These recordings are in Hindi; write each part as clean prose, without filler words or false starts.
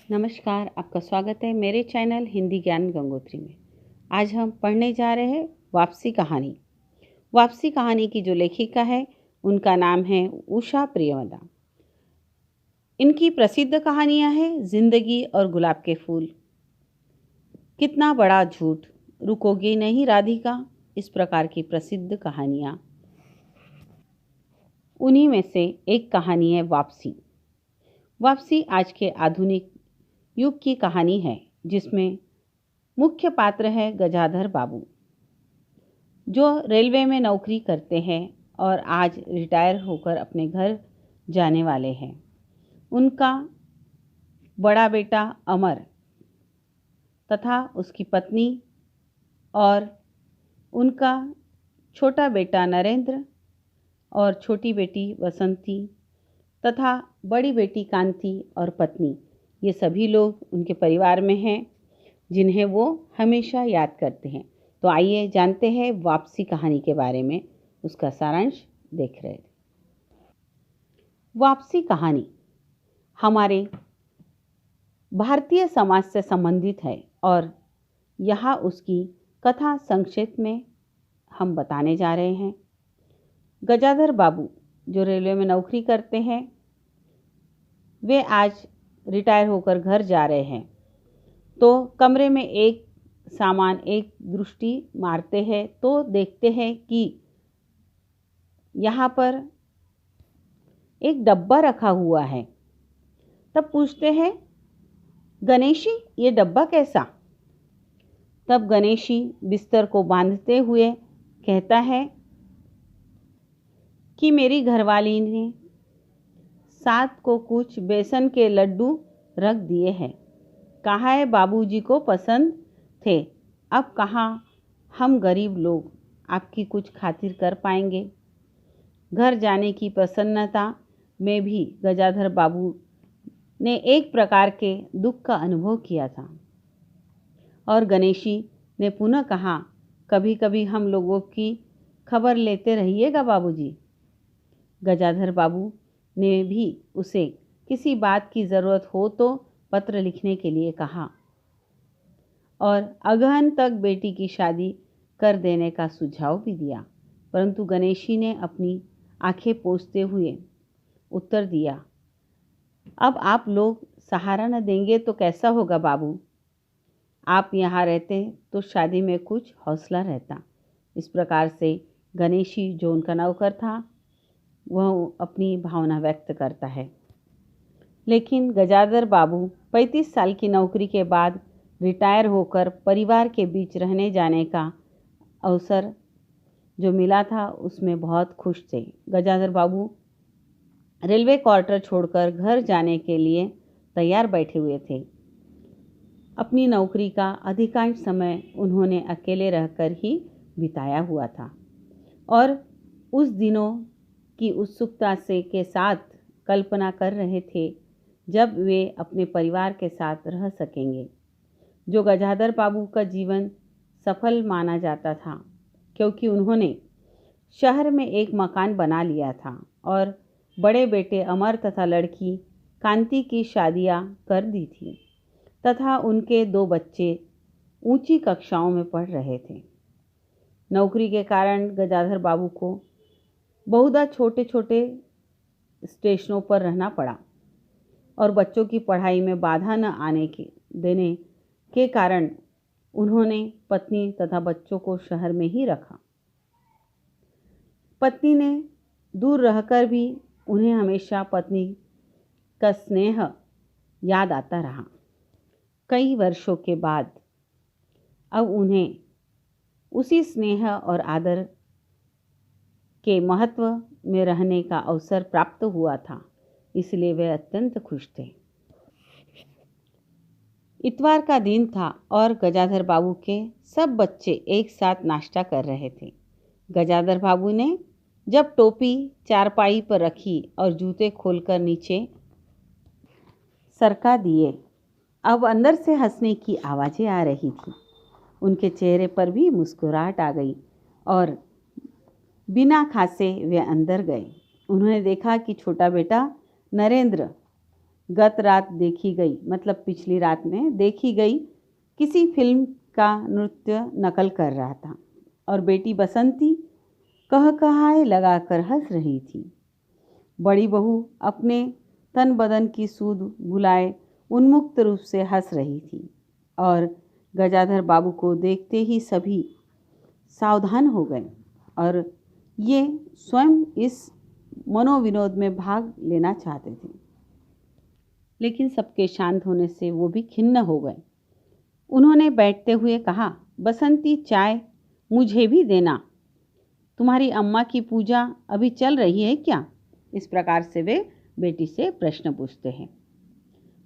नमस्कार, आपका स्वागत है मेरे चैनल हिंदी ज्ञान गंगोत्री में। आज हम पढ़ने जा रहे हैं वापसी कहानी। वापसी कहानी की जो लेखिका है उनका नाम है उषा प्रियवदा। इनकी प्रसिद्ध कहानियां हैं जिंदगी और गुलाब के फूल, कितना बड़ा झूठ, रुकोगी नहीं राधिका, इस प्रकार की प्रसिद्ध कहानियां। उन्हीं में से एक कहानी है वापसी। वापसी आज के आधुनिक युग की कहानी है जिसमें मुख्य पात्र है गजाधर बाबू, जो रेलवे में नौकरी करते हैं और आज रिटायर होकर अपने घर जाने वाले हैं। उनका बड़ा बेटा अमर तथा उसकी पत्नी और उनका छोटा बेटा नरेंद्र और छोटी बेटी वसंती तथा बड़ी बेटी कांति और पत्नी, ये सभी लोग उनके परिवार में हैं जिन्हें वो हमेशा याद करते हैं। तो आइए जानते हैं वापसी कहानी के बारे में, उसका सारांश देख रहे हैं। वापसी कहानी हमारे भारतीय समाज से संबंधित है और यहाँ उसकी कथा संक्षेप में हम बताने जा रहे हैं। गजाधर बाबू जो रेलवे में नौकरी करते हैं, वे आज रिटायर होकर घर जा रहे हैं। तो कमरे में एक दृष्टि मारते हैं तो देखते हैं कि यहाँ पर एक डब्बा रखा हुआ है। तब पूछते हैं, गणेशी ये डब्बा कैसा? तब गणेशी बिस्तर को बांधते हुए कहता है कि मेरी घरवाली ने साथ को कुछ बेसन के लड्डू रख दिए हैं, कहा है बाबूजी को पसंद थे। अब कहाँ हम गरीब लोग आपकी कुछ खातिर कर पाएंगे। घर जाने की प्रसन्नता में भी गजाधर बाबू ने एक प्रकार के दुख का अनुभव किया था और गणेशी ने पुनः कहा, कभी कभी हम लोगों की खबर लेते रहिएगा बाबूजी। गजाधर बाबू ने भी उसे किसी बात की ज़रूरत हो तो पत्र लिखने के लिए कहा और अगहन तक बेटी की शादी कर देने का सुझाव भी दिया, परंतु गणेशी ने अपनी आंखें पोंछते हुए उत्तर दिया, अब आप लोग सहारा न देंगे तो कैसा होगा बाबू? आप यहाँ रहते तो शादी में कुछ हौसला रहता। इस प्रकार से गणेशी जो उनका नौकर था वह अपनी भावना व्यक्त करता है। लेकिन गजाधर बाबू 35 साल की नौकरी के बाद रिटायर होकर परिवार के बीच रहने जाने का अवसर जो मिला था उसमें बहुत खुश थे। गजाधर बाबू रेलवे क्वार्टर छोड़कर घर जाने के लिए तैयार बैठे हुए थे। अपनी नौकरी का अधिकांश समय उन्होंने अकेले रहकर ही बिताया हुआ था और उस दिनों की उत्सुकता से के साथ कल्पना कर रहे थे जब वे अपने परिवार के साथ रह सकेंगे। जो गजाधर बाबू का जीवन सफल माना जाता था क्योंकि उन्होंने शहर में एक मकान बना लिया था और बड़े बेटे अमर तथा लड़की कांति की शादियां कर दी थी तथा उनके 2 बच्चे ऊंची कक्षाओं में पढ़ रहे थे। नौकरी के कारण गजाधर बाबू को बहुधा छोटे छोटे स्टेशनों पर रहना पड़ा और बच्चों की पढ़ाई में बाधा न देने के कारण उन्होंने पत्नी तथा बच्चों को शहर में ही रखा। पत्नी ने दूर रहकर भी उन्हें हमेशा पत्नी का स्नेह याद आता रहा। कई वर्षों के बाद अब उन्हें उसी स्नेह और आदर के महत्व में रहने का अवसर प्राप्त हुआ था, इसलिए वे अत्यंत खुश थे। इतवार का दिन था और गजाधर बाबू के सब बच्चे एक साथ नाश्ता कर रहे थे। गजाधर बाबू ने जब टोपी चारपाई पर रखी और जूते खोलकर नीचे सरका दिए, अब अंदर से हंसने की आवाज़ें आ रही थी। उनके चेहरे पर भी मुस्कुराहट आ गई और बिना खासे वे अंदर गए। उन्होंने देखा कि छोटा बेटा नरेंद्र गत रात देखी गई, मतलब पिछली रात में देखी गई किसी फिल्म का नृत्य नकल कर रहा था और बेटी बसंती कहाए लगाकर हंस रही थी। बड़ी बहू अपने तन बदन की सूध भुलाए उन्मुक्त रूप से हंस रही थी और गजाधर बाबू को देखते ही सभी सावधान हो गए और ये स्वयं इस मनोविनोद में भाग लेना चाहते थे। लेकिन सबके शांत होने से वो भी खिन्न हो गए। उन्होंने बैठते हुए कहा, बसंती, चाय मुझे भी देना। तुम्हारी अम्मा की पूजा अभी चल रही है क्या? इस प्रकार से वे बेटी से प्रश्न पूछते हैं।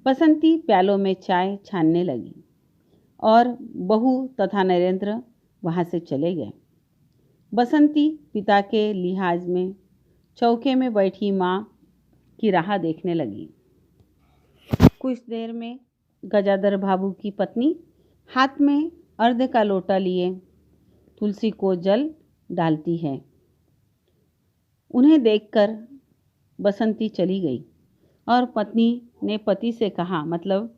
बसंती प्यालों में चाय छानने लगी और बहू तथा नरेंद्र वहाँ से चले गए। बसंती पिता के लिहाज में चौके में बैठी माँ की राह देखने लगी। कुछ देर में गजाधर बाबू की पत्नी हाथ में अर्घ का लोटा लिए तुलसी को जल डालती है। उन्हें देखकर बसंती चली गई और पत्नी ने पति से कहा, मतलब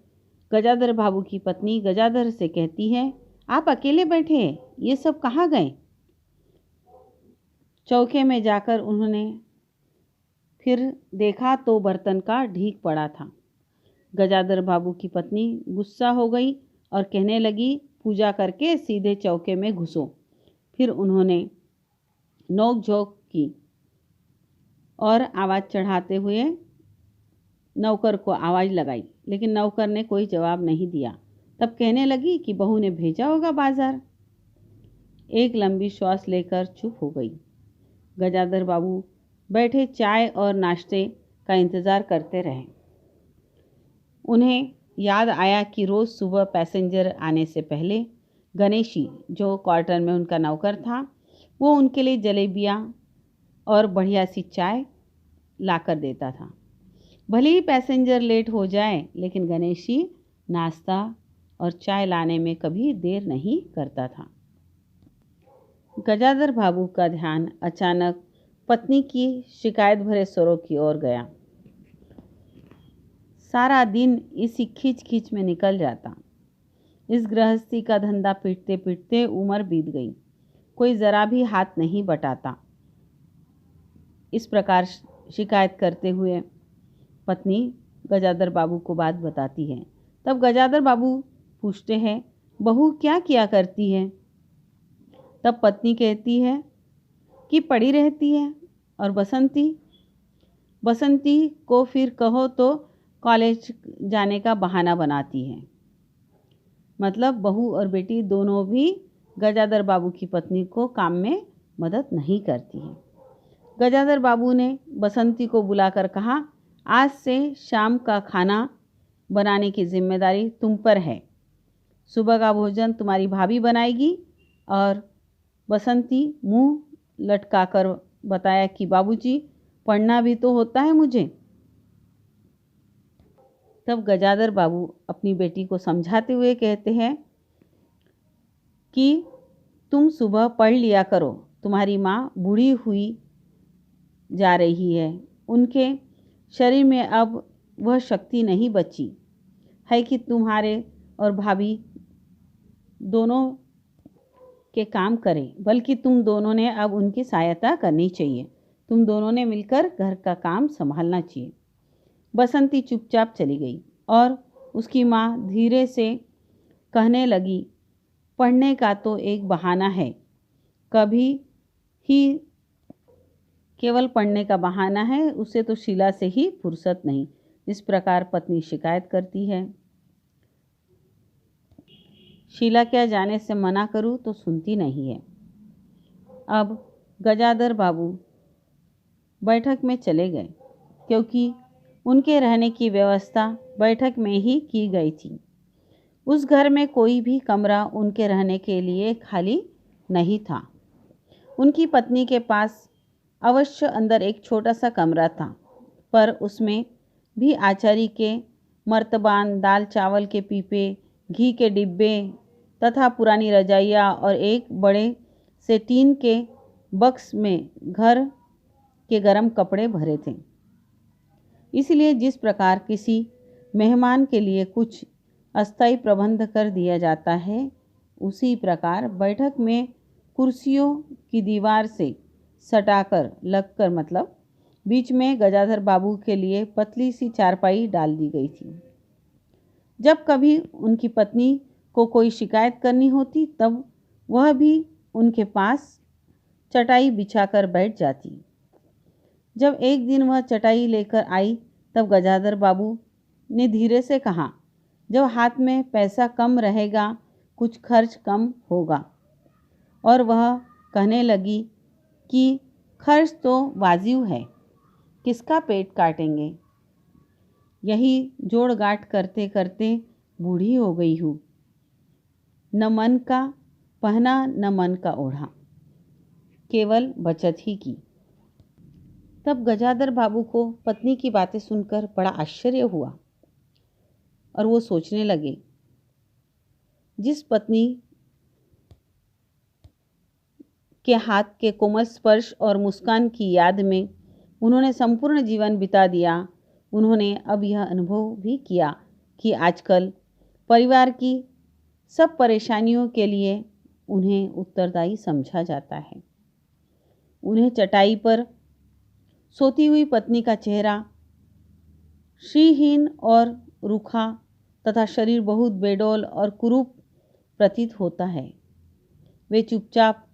गजाधर बाबू की पत्नी गजाधर से कहती है, आप अकेले बैठे हैं, ये सब कहाँ गए? चौके में जाकर उन्होंने फिर देखा तो बर्तन का ढीक पड़ा था। गजाधर बाबू की पत्नी गुस्सा हो गई और कहने लगी, पूजा करके सीधे चौके में घुसो। फिर उन्होंने नोक-झोंक की और आवाज़ चढ़ाते हुए नौकर को आवाज़ लगाई, लेकिन नौकर ने कोई जवाब नहीं दिया। तब कहने लगी कि बहू ने भेजा होगा बाजार। एक लंबी श्वास लेकर चुप हो गई। गजाधर बाबू बैठे चाय और नाश्ते का इंतज़ार करते रहे। उन्हें याद आया कि रोज़ सुबह पैसेंजर आने से पहले गणेशी, जो क्वार्टर में उनका नौकर था, वो उनके लिए जलेबियाँ और बढ़िया सी चाय लाकर देता था। भले ही पैसेंजर लेट हो जाए, लेकिन गणेशी नाश्ता और चाय लाने में कभी देर नहीं करता था। गजाधर बाबू का ध्यान अचानक पत्नी की शिकायत भरे स्वरों की ओर गया। सारा दिन इसी खींच खींच में निकल जाता। इस गृहस्थी का धंधा पीटते पीटते उम्र बीत गई, कोई ज़रा भी हाथ नहीं बटाता। इस प्रकार शिकायत करते हुए पत्नी गजाधर बाबू को बात बताती है। तब गजाधर बाबू पूछते हैं, बहू क्या किया करती है? तब पत्नी कहती है कि पड़ी रहती है। और बसंती को फिर कहो तो कॉलेज जाने का बहाना बनाती है। मतलब बहू और बेटी दोनों भी गजाधर बाबू की पत्नी को काम में मदद नहीं करती हैं। गजाधर बाबू ने बसंती को बुलाकर कहा, आज से शाम का खाना बनाने की जिम्मेदारी तुम पर है। सुबह का भोजन तुम्हारी भाभी बनाएगी। और बसंती मुंह लटकाकर बताया कि बाबूजी, पढ़ना भी तो होता है मुझे। तब गजाधर बाबू अपनी बेटी को समझाते हुए कहते हैं कि तुम सुबह पढ़ लिया करो, तुम्हारी माँ बूढ़ी हुई जा रही है, उनके शरीर में अब वह शक्ति नहीं बची है कि तुम्हारे और भाभी दोनों के काम करें, बल्कि तुम दोनों ने अब उनकी सहायता करनी चाहिए। तुम दोनों ने मिलकर घर का काम संभालना चाहिए। बसंती चुपचाप चली गई और उसकी माँ धीरे से कहने लगी, पढ़ने का तो एक बहाना है, कभी ही केवल पढ़ने का बहाना है, उसे तो शीला से ही फुर्सत नहीं। इस प्रकार पत्नी शिकायत करती है। शीला क्या जाने से मना करूं तो सुनती नहीं है। अब गजाधर बाबू बैठक में चले गए, क्योंकि उनके रहने की व्यवस्था बैठक में ही की गई थी। उस घर में कोई भी कमरा उनके रहने के लिए खाली नहीं था। उनकी पत्नी के पास अवश्य अंदर एक छोटा सा कमरा था, पर उसमें भी आचारी के मर्तबान, दाल चावल के पीपे, घी के डिब्बे तथा पुरानी रजाइयाँ और एक बड़े से टीन के बक्स में घर के गर्म कपड़े भरे थे। इसलिए जिस प्रकार किसी मेहमान के लिए कुछ अस्थायी प्रबंध कर दिया जाता है, उसी प्रकार बैठक में कुर्सियों की दीवार से सटाकर लगकर मतलब बीच में गजाधर बाबू के लिए पतली सी चारपाई डाल दी गई थी। जब कभी उनकी पत्नी को कोई शिकायत करनी होती तब वह भी उनके पास चटाई बिछाकर बैठ जाती। जब एक दिन वह चटाई लेकर आई तब गजाधर बाबू ने धीरे से कहा, जब हाथ में पैसा कम रहेगा कुछ खर्च कम होगा। और वह कहने लगी कि खर्च तो वाजिब है, किसका पेट काटेंगे। यही जोड़ गांठ करते करते बूढ़ी हो गई हूँ। न मन का पहना न मन का ओढ़ा, केवल बचत ही की। तब गजाधर बाबू को पत्नी की बातें सुनकर बड़ा आश्चर्य हुआ और वो सोचने लगे, जिस पत्नी के हाथ के कोमल स्पर्श और मुस्कान की याद में उन्होंने संपूर्ण जीवन बिता दिया, उन्होंने अब यह अनुभव भी किया कि आजकल परिवार की सब परेशानियों के लिए उन्हें उत्तरदायी समझा जाता है। उन्हें चटाई पर सोती हुई पत्नी का चेहरा श्रीहीन और रूखा तथा शरीर बहुत बेडौल और कुरूप प्रतीत होता है। वे चुपचाप